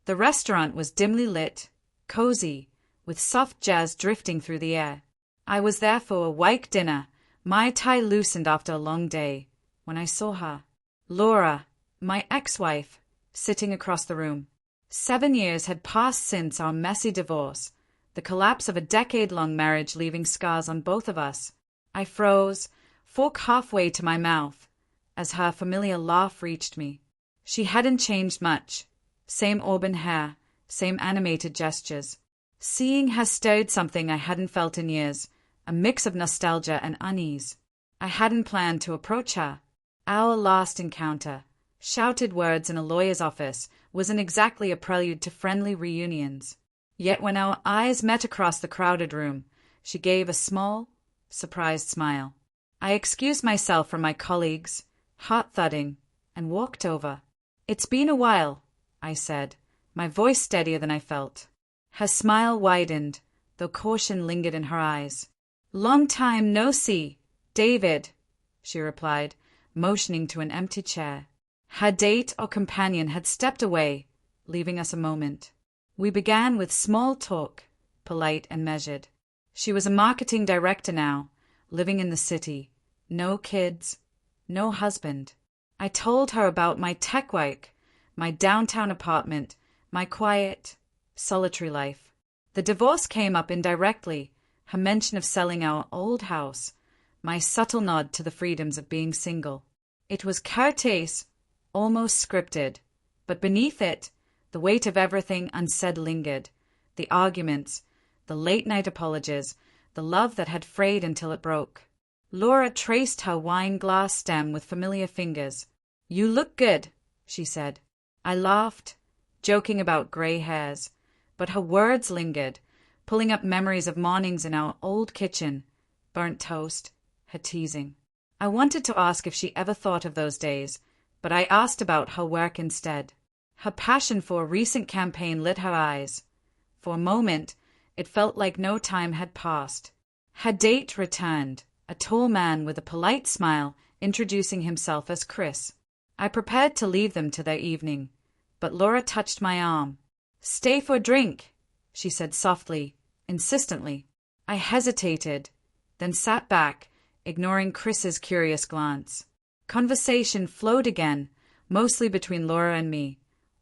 The restaurant was dimly lit, cozy, with soft jazz drifting through the air. I was there for a wake dinner, my tie loosened after a long day, when I saw her. Laura, my ex-wife, sitting across the room. 7 years had passed since our messy divorce, the collapse of a decade-long marriage leaving scars on both of us. I froze, fork halfway to my mouth, as her familiar laugh reached me. She hadn't changed much. Same auburn hair, same animated gestures. Seeing her stirred something I hadn't felt in years, a mix of nostalgia and unease. I hadn't planned to approach her. Our last encounter, shouted words in a lawyer's office, wasn't exactly a prelude to friendly reunions. Yet when our eyes met across the crowded room, she gave a small, surprised smile. I excused myself from my colleagues, heart thudding, and walked over. "It's been a while," I said, my voice steadier than I felt. Her smile widened, though caution lingered in her eyes. "Long time no see, David," she replied, motioning to an empty chair. Her date or companion had stepped away, leaving us a moment. We began with small talk, polite and measured. She was a marketing director now, living in the city. No kids, no husband. I told her about my tech work, my downtown apartment, my quiet, solitary life. The divorce came up indirectly, her mention of selling our old house, my subtle nod to the freedoms of being single. It was courteous, almost scripted, but beneath it, the weight of everything unsaid lingered. The arguments, the late-night apologies, the love that had frayed until it broke. Laura traced her wine glass stem with familiar fingers. "You look good," she said. I laughed, joking about gray hairs, but her words lingered, pulling up memories of mornings in our old kitchen, burnt toast, her teasing. I wanted to ask if she ever thought of those days, but I asked about her work instead. Her passion for a recent campaign lit her eyes. For a moment, it felt like no time had passed. Her date returned, a tall man with a polite smile, introducing himself as Chris. I prepared to leave them to their evening, but Laura touched my arm. "Stay for a drink," she said softly, insistently. I hesitated, then sat back, ignoring Chris's curious glance. Conversation flowed again, mostly between Laura and me,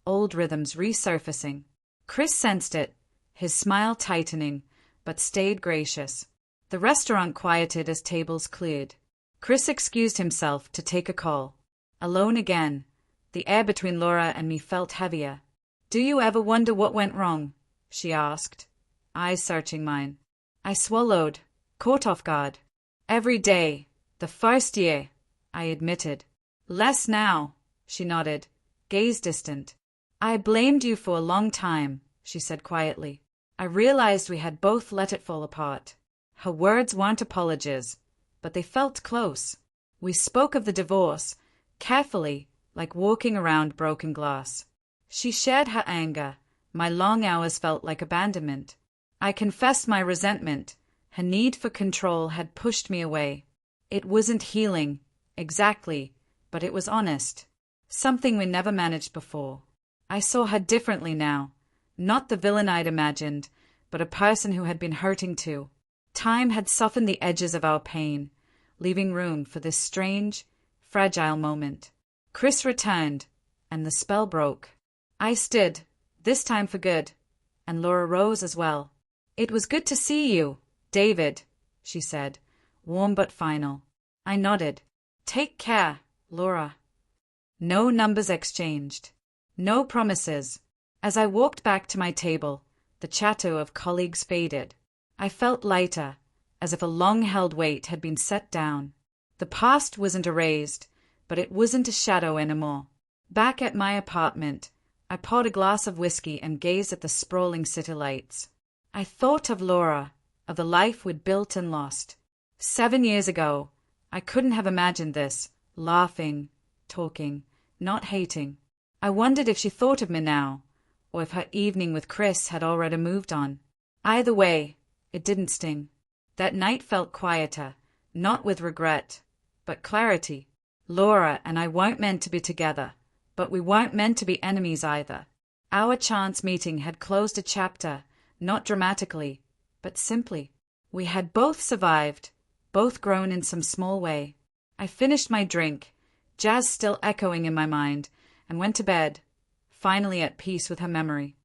old rhythms resurfacing. Chris sensed it, his smile tightening, but stayed gracious. The restaurant quieted as tables cleared. Chris excused himself to take a call. Alone again, the air between Laura and me felt heavier. "Do you ever wonder what went wrong?" she asked, eyes searching mine. I swallowed, caught off guard. "Every day, the first year," I admitted. "Less now," she nodded, gaze distant. "I blamed you for a long time," she said quietly. I realized we had both let it fall apart. Her words weren't apologies, but they felt close. We spoke of the divorce, carefully, like walking around broken glass. She shared her anger. My long hours felt like abandonment. I confessed my resentment. Her need for control had pushed me away. It wasn't healing, exactly, but it was honest. Something we never managed before. I saw her differently now. Not the villain I'd imagined, but a person who had been hurting too. Time had softened the edges of our pain, leaving room for this strange, fragile moment. Chris returned, and the spell broke. I stood, this time for good, and Laura rose as well. "It was good to see you, David," she said, warm but final. I nodded. "Take care, Laura." No numbers exchanged. No promises. As I walked back to my table, the chatter of colleagues faded. I felt lighter, as if a long-held weight had been set down. The past wasn't erased, but it wasn't a shadow anymore. Back at my apartment, I poured a glass of whiskey and gazed at the sprawling city lights. I thought of Laura, of the life we'd built and lost. 7 years ago, I couldn't have imagined this, laughing, talking, not hating. I wondered if she thought of me now, or if her evening with Chris had already moved on. Either way, it didn't sting. That night felt quieter, not with regret, but clarity. Laura and I weren't meant to be together, but we weren't meant to be enemies either. Our chance meeting had closed a chapter, not dramatically, but simply. We had both survived, both grown in some small way. I finished my drink, Jazz still echoing in my mind, and went to bed, finally at peace with her memory.